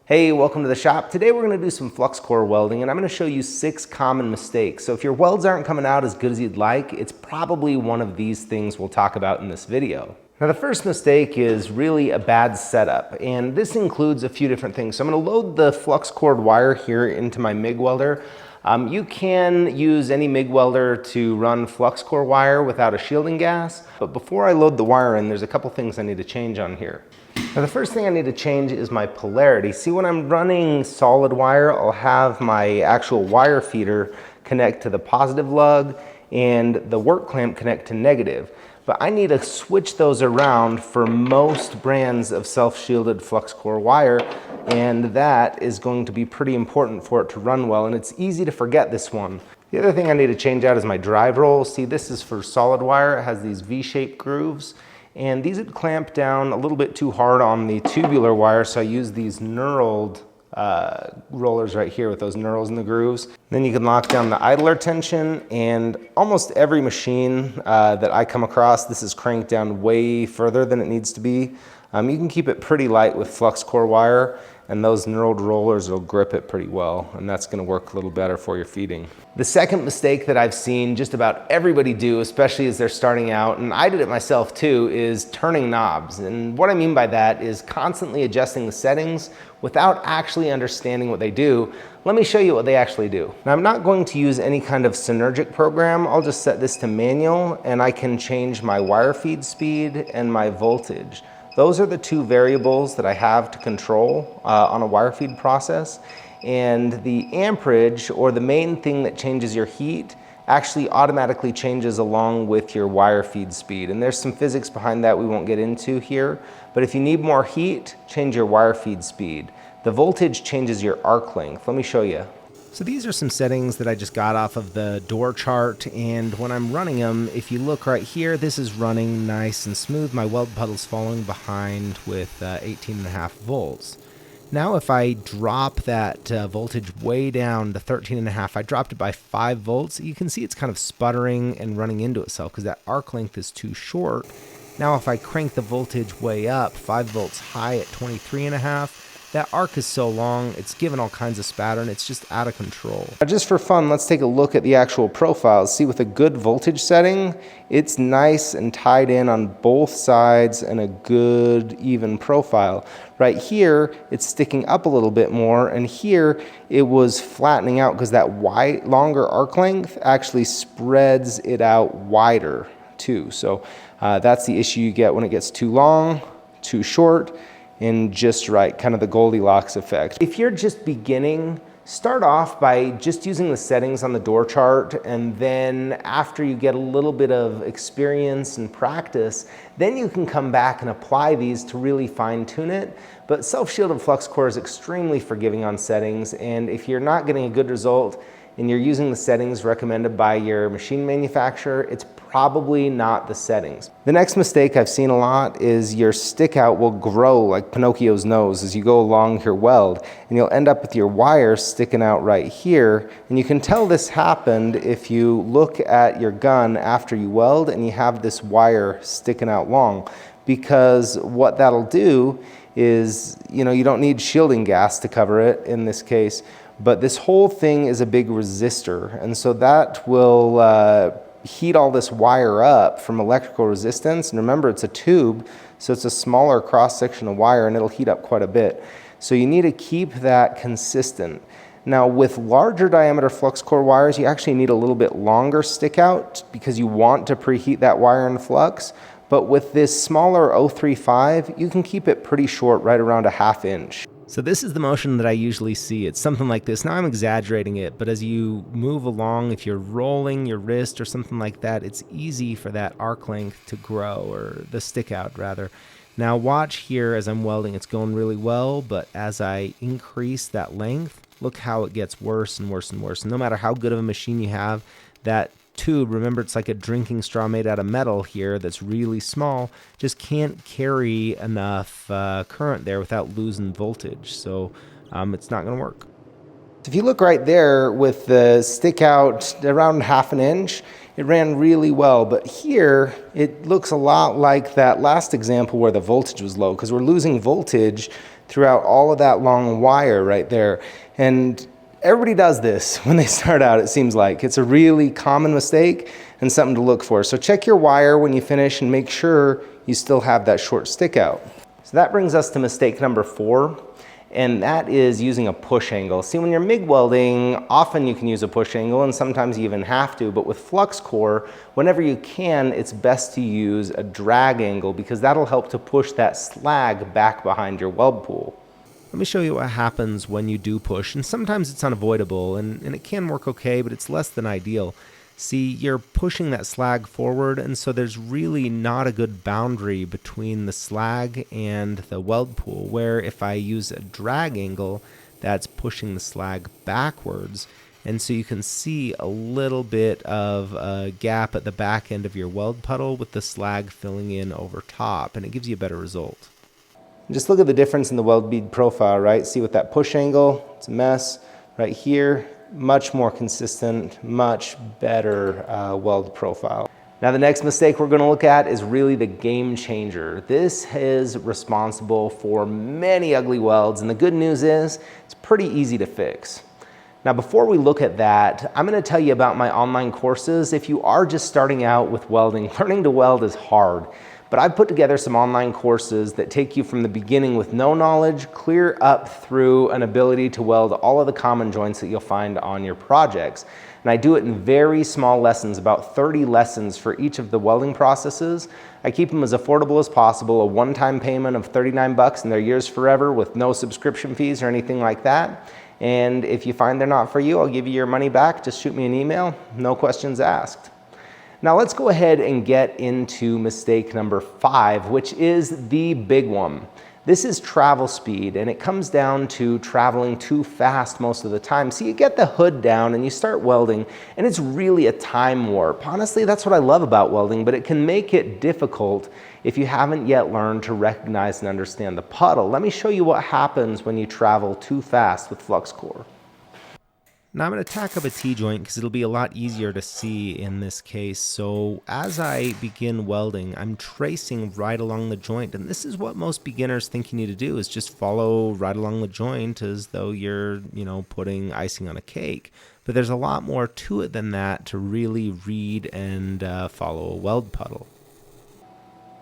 Hey, welcome to the shop. Today we're going to do some flux core welding and I'm going to show you 6 common mistakes. So if your welds aren't coming out as good as you'd like, it's probably one of these things we'll talk about in this video. Now the first mistake is really a bad setup, and this includes a few different things. So I'm going to load the flux core wire here into my MIG welder. You can use any MIG welder to run flux core wire without a shielding gas, but before I load the wire in, there's a couple things I need to change on here. Now the first thing I need to change is my polarity. See, when I'm running solid wire, I'll have my actual wire feeder connect to the positive lug and the work clamp connect to negative. But I need to switch those around for most brands of self-shielded flux core wire, and that is going to be pretty important for it to run well, and it's easy to forget this one. The other thing I need to change out is my drive roll. See, this is for solid wire. It has these V-shaped grooves, and these would clamp down a little bit too hard on the tubular wire, so I use these knurled rollers right here with those knurls in the grooves. Then you can lock down the idler tension, and almost every machine that I come across, this is cranked down way further than it needs to be. You can keep it pretty light with flux core wire, and those knurled rollers will grip it pretty well, and that's going to work a little better for your feeding. The second mistake that I've seen just about everybody do, especially as they're starting out, and I did it myself too, is turning knobs. And what I mean by that is constantly adjusting the settings without actually understanding what they do. Let me show you what they actually do. Now, I'm not going to use any kind of synergic program. I'll just set this to manual, and I can change my wire feed speed and my voltage. Those are the two variables that I have to control on a wire feed process. And the amperage, or the main thing that changes your heat, actually automatically changes along with your wire feed speed. And there's some physics behind that we won't get into here. But if you need more heat, change your wire feed speed. The voltage changes your arc length. Let me show you. So these are some settings that I just got off of the door chart, and when I'm running them, if you look right here, this is running nice and smooth. My weld puddle's falling behind with 18.5 volts. Now if I drop that voltage way down to 13.5, I dropped it by 5 volts, you can see it's kind of sputtering and running into itself because that arc length is too short. Now if I crank the voltage way up, 5 volts high at 23.5, that arc is so long, it's given all kinds of spatter, and it's just out of control. Now, just for fun, let's take a look at the actual profiles. See, with a good voltage setting, it's nice and tied in on both sides and a good even profile. Right here, it's sticking up a little bit more, and here it was flattening out because that longer arc length actually spreads it out wider too. So that's the issue you get when it gets too long, too short, and just right, kind of the Goldilocks effect. If you're just beginning, start off by just using the settings on the door chart, and then after you get a little bit of experience and practice, then you can come back and apply these to really fine tune it. But self-shielded flux core is extremely forgiving on settings, and if you're not getting a good result and you're using the settings recommended by your machine manufacturer, it's probably not the settings. The next mistake I've seen a lot is your stick out will grow like Pinocchio's nose as you go along your weld, and you'll end up with your wire sticking out right here. And you can tell this happened if you look at your gun after you weld and you have this wire sticking out long, because what that'll do is, you don't need shielding gas to cover it in this case, but this whole thing is a big resistor, and so that will heat all this wire up from electrical resistance. And remember, it's a tube, so it's a smaller cross section of wire, and it'll heat up quite a bit. So you need to keep that consistent. Now with larger diameter flux core wires, you actually need a little bit longer stick out because you want to preheat that wire in flux. But with this smaller 035, you can keep it pretty short, right around a 1/2 inch. So this is the motion that I usually see. It's something like this. Now I'm exaggerating it, but as you move along, if you're rolling your wrist or something like that, it's easy for that arc length to grow, or the stick out rather. Now watch here as I'm welding, it's going really well, but as I increase that length, look how it gets worse and worse and worse. And no matter how good of a machine you have, that tube, remember it's like a drinking straw made out of metal here that's really small, just can't carry enough current there without losing voltage. So it's not going to work. If you look right there with the stick out around 1/2 inch, it ran really well, but here it looks a lot like that last example where the voltage was low, because we're losing voltage throughout all of that long wire right there. And everybody does this when they start out, it seems like. It's a really common mistake and something to look for. So check your wire when you finish and make sure you still have that short stick out. So that brings us to mistake number 4. And that is using a push angle. See, when you're MIG welding, often you can use a push angle, and sometimes you even have to, but with flux core, whenever you can, it's best to use a drag angle, because that'll help to push that slag back behind your weld pool. Let me show you what happens when you do push, and sometimes it's unavoidable, and it can work okay, but it's less than ideal. See, you're pushing that slag forward, and so there's really not a good boundary between the slag and the weld pool, where if I use a drag angle, that's pushing the slag backwards, and so you can see a little bit of a gap at the back end of your weld puddle with the slag filling in over top, and it gives you a better result. Just look at the difference in the weld bead profile, right? See, with that push angle, it's a mess. Right here, much more consistent, much better weld profile. Now the next mistake we're going to look at is really the game changer. This is responsible for many ugly welds, and the good news is it's pretty easy to fix. Now before we look at that, I'm going to tell you about my online courses. If you are just starting out with welding, learning to weld is hard. But I've put together some online courses that take you from the beginning with no knowledge, clear up through an ability to weld all of the common joints that you'll find on your projects. And I do it in very small lessons, about 30 lessons for each of the welding processes. I keep them as affordable as possible, a one-time payment of 39 bucks and they're yours forever with no subscription fees or anything like that. And if you find they're not for you, I'll give you your money back. Just shoot me an email, no questions asked. Now let's go ahead and get into mistake number 5, which is the big one. This is travel speed, and it comes down to traveling too fast most of the time. So you get the hood down and you start welding, and it's really a time warp. Honestly, that's what I love about welding, but it can make it difficult if you haven't yet learned to recognize and understand the puddle. Let me show you what happens when you travel too fast with flux core. Now I'm going to tack up a T-joint because it'll be a lot easier to see in this case. So as I begin welding, I'm tracing right along the joint, and this is what most beginners think you need to do, is just follow right along the joint as though you're, putting icing on a cake. But there's a lot more to it than that to really read and follow a weld puddle.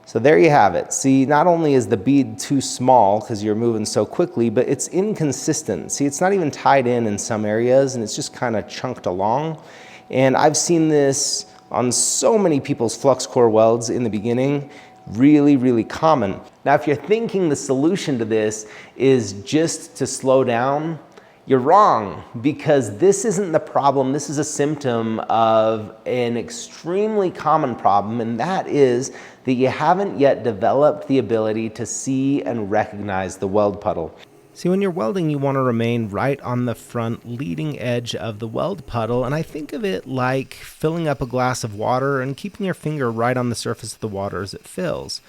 So there you have it. See, not only is the bead too small because you're moving so quickly, but it's inconsistent. See, it's not even tied in some areas, and it's just kind of chunked along. And I've seen this on so many people's flux core welds in the beginning. Really, really common. Now, if you're thinking the solution to this is just to slow down, you're wrong, because this isn't the problem. This is a symptom of an extremely common problem, and that is that you haven't yet developed the ability to see and recognize the weld puddle. See, when you're welding, you want to remain right on the front leading edge of the weld puddle, and I think of it like filling up a glass of water and keeping your finger right on the surface of the water as it fills.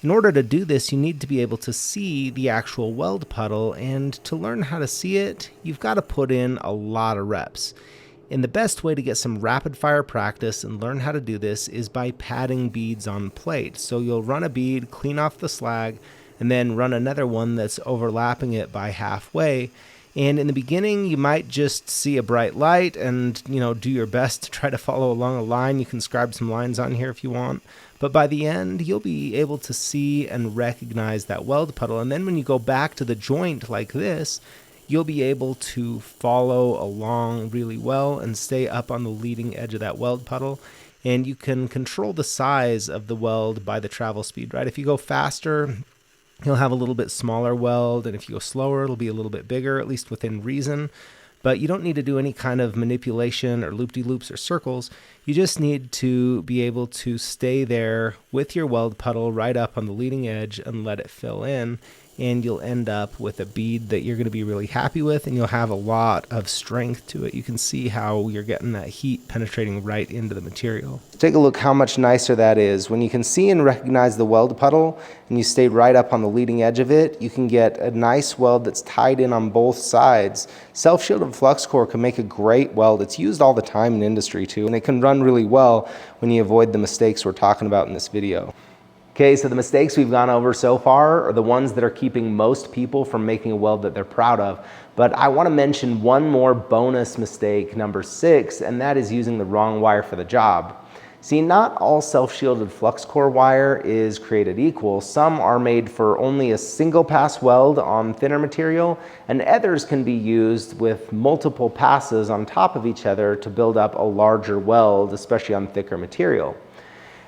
In order to do this, you need to be able to see the actual weld puddle, and to learn how to see it, you've got to put in a lot of reps. And the best way to get some rapid fire practice and learn how to do this is by padding beads on plate. So you'll run a bead, clean off the slag, and then run another one that's overlapping it by halfway. And in the beginning, you might just see a bright light and, do your best to try to follow along a line. You can scribe some lines on here if you want. But by the end, you'll be able to see and recognize that weld puddle. And then when you go back to the joint like this, you'll be able to follow along really well and stay up on the leading edge of that weld puddle. And you can control the size of the weld by the travel speed, right? If you go faster, you'll have a little bit smaller weld, and if you go slower, it'll be a little bit bigger, at least within reason. But you don't need to do any kind of manipulation or loop-de-loops or circles. You just need to be able to stay there with your weld puddle right up on the leading edge and let it fill in. and you'll end up with a bead that you're going to be really happy with, and you'll have a lot of strength to it. You can see how you're getting that heat penetrating right into the material. Take a look how much nicer that is. When you can see and recognize the weld puddle and you stay right up on the leading edge of it, you can get a nice weld that's tied in on both sides. Self-shielded flux core can make a great weld. It's used all the time in industry too, and it can run really well when you avoid the mistakes we're talking about in this video. Okay, so the mistakes we've gone over so far are the ones that are keeping most people from making a weld that they're proud of. But I want to mention one more bonus mistake, number 6, and that is using the wrong wire for the job. See, not all self-shielded flux core wire is created equal. Some are made for only a single pass weld on thinner material, and others can be used with multiple passes on top of each other to build up a larger weld, especially on thicker material.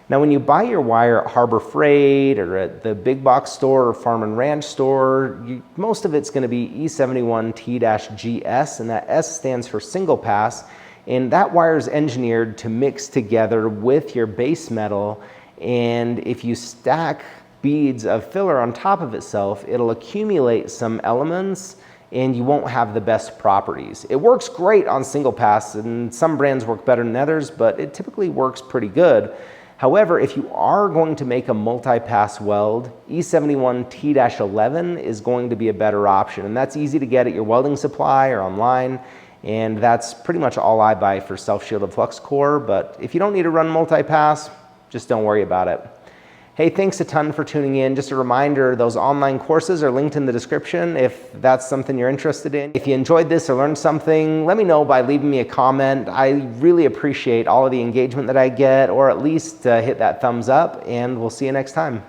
Now, when you buy your wire at Harbor Freight or at the big box store or farm and ranch store, most of it's going to be E71T-GS, and that S stands for single pass. And that wire is engineered to mix together with your base metal. And if you stack beads of filler on top of itself, it'll accumulate some elements and you won't have the best properties. It works great on single pass, and some brands work better than others, but it typically works pretty good. However, if you are going to make a multi-pass weld, E71T-11 is going to be a better option, and that's easy to get at your welding supply or online, and that's pretty much all I buy for self-shielded flux core. But if you don't need to run multi-pass, just don't worry about it. Hey, thanks a ton for tuning in. Just a reminder, those online courses are linked in the description if that's something you're interested in. If you enjoyed this or learned something, let me know by leaving me a comment. I really appreciate all of the engagement that I get, or at least hit that thumbs up, and we'll see you next time.